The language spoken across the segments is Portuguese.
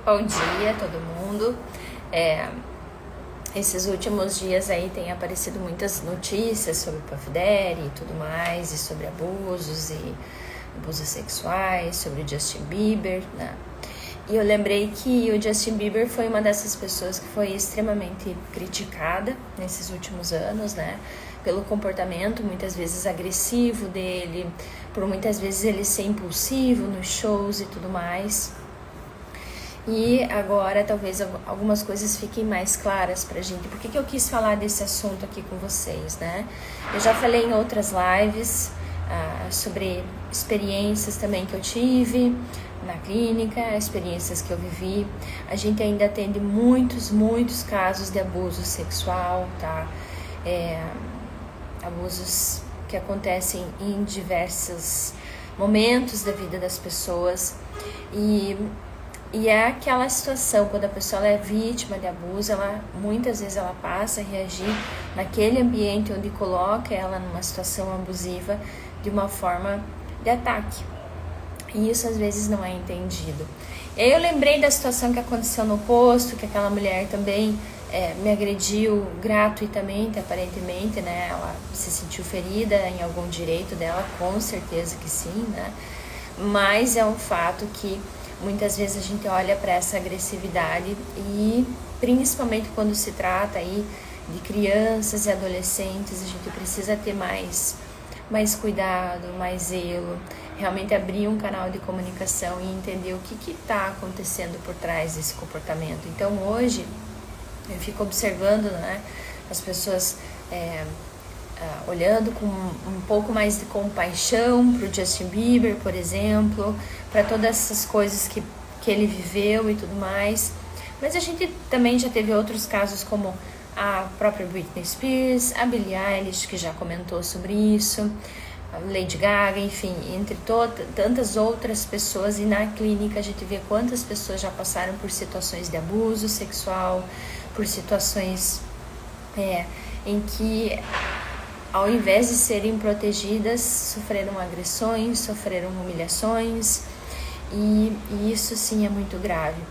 Bom dia, todo mundo. Esses últimos dias aí tem aparecido muitas notícias sobre Puff Daddy e tudo mais, e sobre abusos sexuais, sobre o Justin Bieber, né? E eu lembrei que o Justin Bieber foi uma dessas pessoas que foi extremamente criticada nesses últimos anos, né? Pelo comportamento muitas vezes agressivo dele, por muitas vezes ele ser impulsivo nos shows e tudo mais. E agora talvez algumas coisas fiquem mais claras pra gente. Por que eu quis falar desse assunto aqui com vocês, né? Eu já falei em outras lives sobre experiências também que eu tive na clínica, experiências que eu vivi. A gente ainda atende muitos casos de abuso sexual, tá? Abusos que acontecem em diversos momentos da vida das pessoas. E é aquela situação, quando a pessoa é vítima de abuso, muitas vezes ela passa a reagir naquele ambiente onde coloca ela numa situação abusiva de uma forma de ataque. E isso às vezes não é entendido. E aí eu lembrei da situação que aconteceu no posto, que aquela mulher também me agrediu gratuitamente, aparentemente, né? Ela se sentiu ferida em algum direito dela, com certeza que sim, né? Mas é um fato que muitas vezes a gente olha para essa agressividade e principalmente quando se trata aí de crianças e adolescentes, a gente precisa ter mais cuidado, mais zelo, realmente abrir um canal de comunicação e entender o que está acontecendo por trás desse comportamento. Então hoje eu fico observando, né, as pessoas olhando com um pouco mais de compaixão para o Justin Bieber, por exemplo, para todas essas coisas que ele viveu e tudo mais. Mas a gente também já teve outros casos como a própria Britney Spears, a Billie Eilish, que já comentou sobre isso, a Lady Gaga, enfim, entre tantas outras pessoas. E na clínica a gente vê quantas pessoas já passaram por situações de abuso sexual, por situações em que, ao invés de serem protegidas, sofreram agressões, sofreram humilhações, e isso sim é muito grave.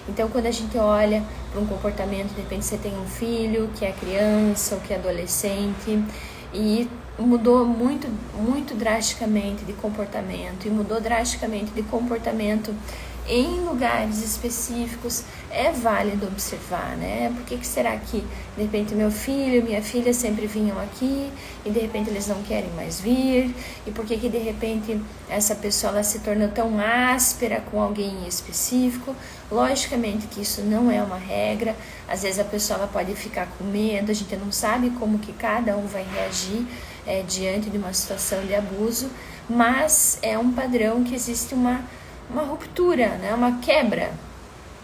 Então, quando a gente olha para um comportamento, de repente você tem um filho que é criança ou que é adolescente e mudou muito drasticamente de comportamento, e mudou drasticamente de comportamento em lugares específicos, é válido observar, né? Por que será que, de repente, meu filho, minha filha sempre vinham aqui e, de repente, eles não querem mais vir? E por que, de repente, essa pessoa ela se tornou tão áspera com alguém em específico? Logicamente que isso não é uma regra. Às vezes a pessoa ela pode ficar com medo, a gente não sabe como que cada um vai reagir diante de uma situação de abuso, mas é um padrão que existe uma ruptura, né? Uma quebra.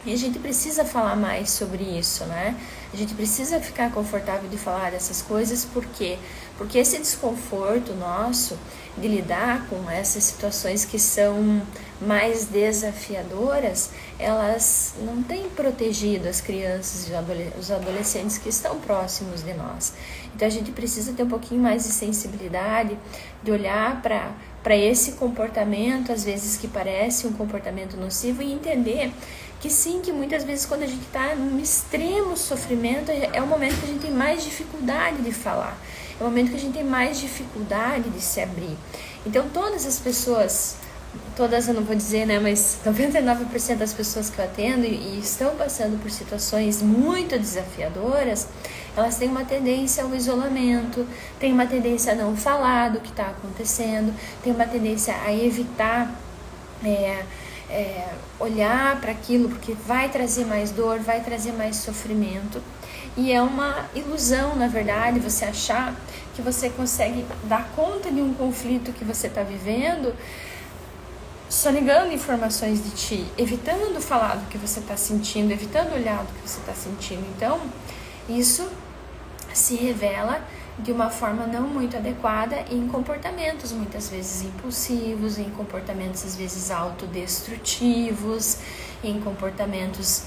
E a gente precisa falar mais sobre isso, né? A gente precisa ficar confortável de falar dessas coisas. Por quê? Porque esse desconforto nosso de lidar com essas situações que são mais desafiadoras, elas não têm protegido as crianças e os adolescentes que estão próximos de nós. Então a gente precisa ter um pouquinho mais de sensibilidade, de olhar para esse comportamento, às vezes que parece um comportamento nocivo, e entender que sim, que muitas vezes quando a gente está num extremo sofrimento, é o momento que a gente tem mais dificuldade de falar, é o momento que a gente tem mais dificuldade de se abrir. Então todas as pessoas, todas eu não vou dizer, né, mas 99% das pessoas que eu atendo e estão passando por situações muito desafiadoras, elas têm uma tendência ao isolamento, têm uma tendência a não falar do que está acontecendo, têm uma tendência a evitar olhar para aquilo, porque vai trazer mais dor, vai trazer mais sofrimento. E é uma ilusão, na verdade, você achar que você consegue dar conta de um conflito que você está vivendo sonegando informações de ti, evitando falar do que você está sentindo, evitando olhar do que você está sentindo. Então, isso se revela de uma forma não muito adequada em comportamentos muitas vezes impulsivos, em comportamentos às vezes autodestrutivos, em comportamentos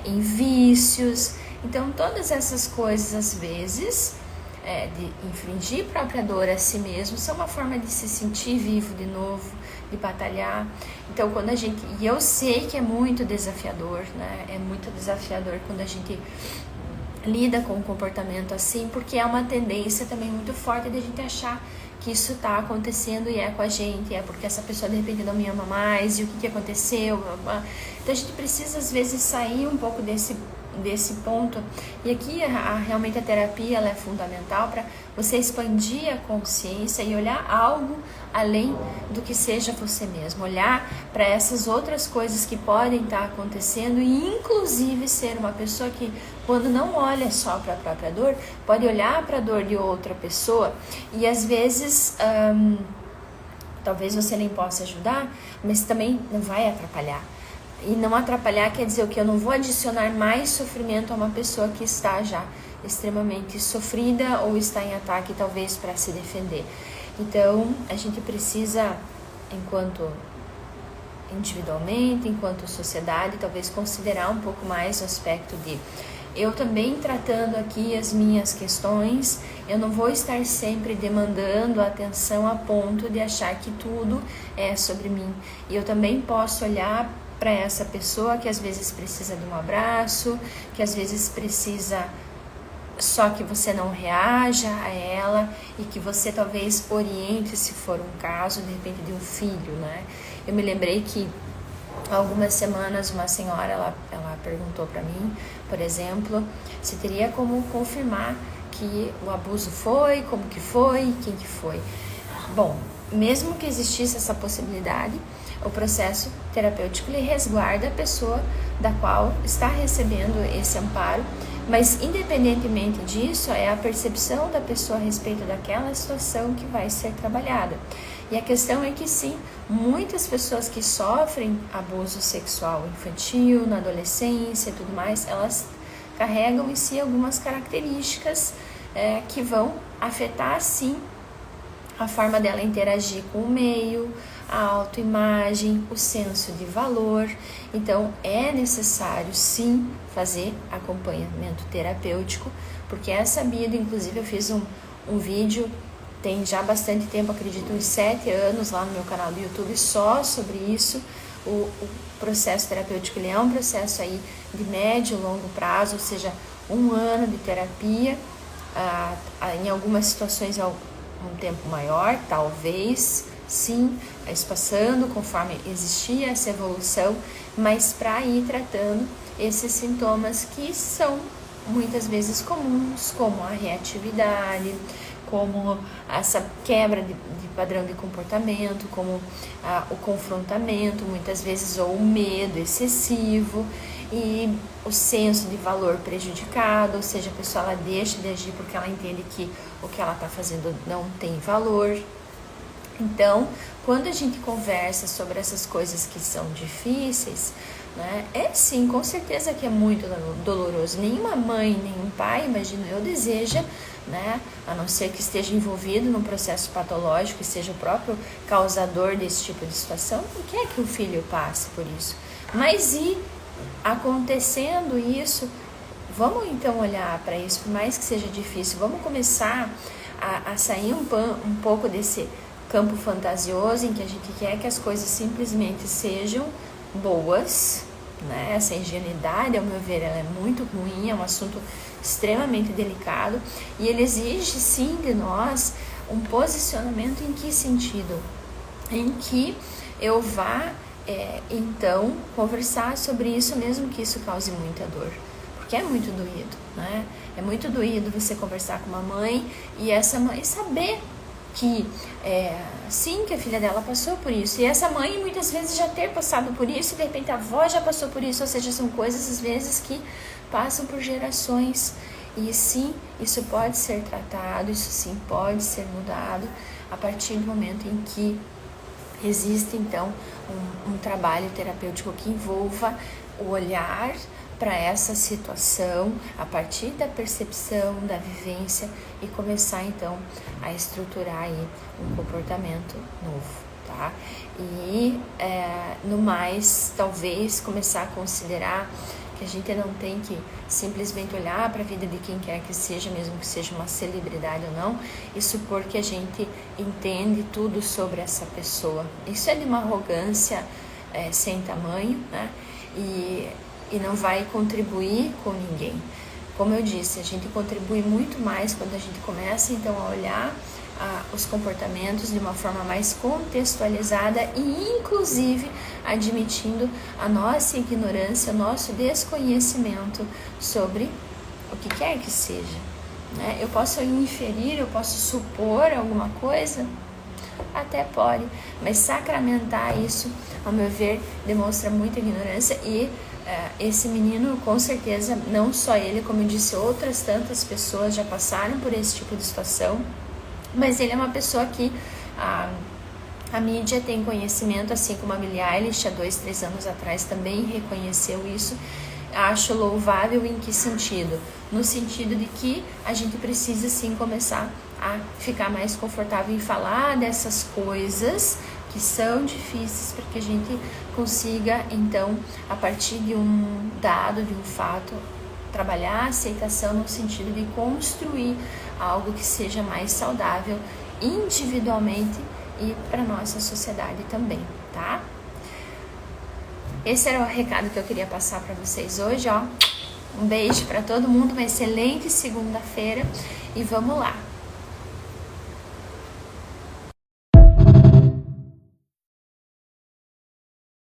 em vícios. Então todas essas coisas às vezes de infligir própria dor a si mesmo são uma forma de se sentir vivo de novo, de batalhar. Então, quando a gente... E eu sei que é muito desafiador, né? É muito desafiador quando a gente lida com um comportamento assim, porque é uma tendência também muito forte de a gente achar que isso tá acontecendo e é com a gente, é porque essa pessoa de repente não me ama mais, e o que aconteceu? Então a gente precisa às vezes sair um pouco desse ponto, e aqui realmente a terapia ela é fundamental para você expandir a consciência e olhar algo além do que seja você mesmo, olhar para essas outras coisas que podem estar acontecendo e inclusive ser uma pessoa que, quando não olha só para a própria dor, pode olhar para a dor de outra pessoa e às vezes talvez você nem possa ajudar, mas também não vai atrapalhar. E não atrapalhar quer dizer o que? Eu não vou adicionar mais sofrimento a uma pessoa que está já extremamente sofrida ou está em ataque, talvez, para se defender. Então, a gente precisa, enquanto individualmente, enquanto sociedade, talvez considerar um pouco mais o aspecto de eu também tratando aqui as minhas questões, eu não vou estar sempre demandando atenção a ponto de achar que tudo é sobre mim. E eu também posso olhar para essa pessoa que às vezes precisa de um abraço, que às vezes precisa só que você não reaja a ela e que você talvez oriente, se for um caso, de repente de um filho, né? Eu me lembrei que há algumas semanas uma senhora, ela perguntou para mim, por exemplo, se teria como confirmar que o abuso foi, como que foi e quem que foi. Bom, mesmo que existisse essa possibilidade, o processo terapêutico ele resguarda a pessoa da qual está recebendo esse amparo, mas independentemente disso, é a percepção da pessoa a respeito daquela situação que vai ser trabalhada. E a questão é que sim, muitas pessoas que sofrem abuso sexual infantil, na adolescência e tudo mais, elas carregam em si algumas características que vão afetar sim a forma dela interagir com o meio, a autoimagem, o senso de valor. Então é necessário sim fazer acompanhamento terapêutico, porque é sabido, inclusive eu fiz um vídeo, tem já bastante tempo, acredito uns 7 anos lá no meu canal do YouTube só sobre isso. O processo terapêutico ele é um processo aí de médio e longo prazo, ou seja, 1 ano de terapia, em algumas situações é um tempo maior, talvez, sim, espaçando conforme existia essa evolução, mas para ir tratando esses sintomas que são muitas vezes comuns, como a reatividade, como essa quebra de padrão de comportamento, como o confrontamento, muitas vezes, ou o medo excessivo e o senso de valor prejudicado, ou seja, a pessoa ela deixa de agir porque ela entende que o que ela está fazendo não tem valor. Então, quando a gente conversa sobre essas coisas que são difíceis, né, é sim, com certeza que é muito doloroso. Nenhuma mãe, nenhum pai, imagino eu, deseja, né, a não ser que esteja envolvido num processo patológico e seja o próprio causador desse tipo de situação, não quer que o filho passe por isso. Mas e acontecendo isso, vamos então olhar para isso, por mais que seja difícil, vamos começar a sair um pouco desse campo fantasioso em que a gente quer que as coisas simplesmente sejam boas, né? Essa ingenuidade, ao meu ver, ela é muito ruim, é um assunto extremamente delicado e ele exige sim de nós um posicionamento. Em que sentido? Em que eu vá então conversar sobre isso, mesmo que isso cause muita dor, porque é muito doído, né? É muito doído você conversar com uma mãe e essa mãe saber que sim, que a filha dela passou por isso, e essa mãe muitas vezes já ter passado por isso, e de repente a avó já passou por isso, ou seja, são coisas às vezes que passam por gerações, e sim, isso pode ser tratado, isso sim pode ser mudado a partir do momento em que existe então um trabalho terapêutico que envolva o olhar para essa situação a partir da percepção, da vivência e começar então a estruturar aí um comportamento novo, tá? E no mais, talvez começar a considerar que a gente não tem que simplesmente olhar para a vida de quem quer que seja, mesmo que seja uma celebridade ou não, e supor que a gente entende tudo sobre essa pessoa. Isso é de uma arrogância sem tamanho, né? E não vai contribuir com ninguém. Como eu disse, a gente contribui muito mais quando a gente começa então a olhar os comportamentos de uma forma mais contextualizada e inclusive admitindo a nossa ignorância, o nosso desconhecimento sobre o que quer que seja, né? Eu posso inferir, eu posso supor alguma coisa? Até pode, mas sacramentar isso, ao meu ver, demonstra muita ignorância e esse menino, com certeza, não só ele, como eu disse, outras tantas pessoas já passaram por esse tipo de situação, mas ele é uma pessoa que a mídia tem conhecimento, assim como a Billie Eilish, há 2, 3 anos atrás, também reconheceu isso. Acho louvável em que sentido? No sentido de que a gente precisa, sim, começar a ficar mais confortável em falar dessas coisas que são difíceis para que a gente consiga, então, a partir de um dado, de um fato, trabalhar a aceitação no sentido de construir algo que seja mais saudável individualmente e para nossa sociedade também, tá? Esse era o recado que eu queria passar para vocês hoje, ó. Um beijo para todo mundo, uma excelente segunda-feira e vamos lá.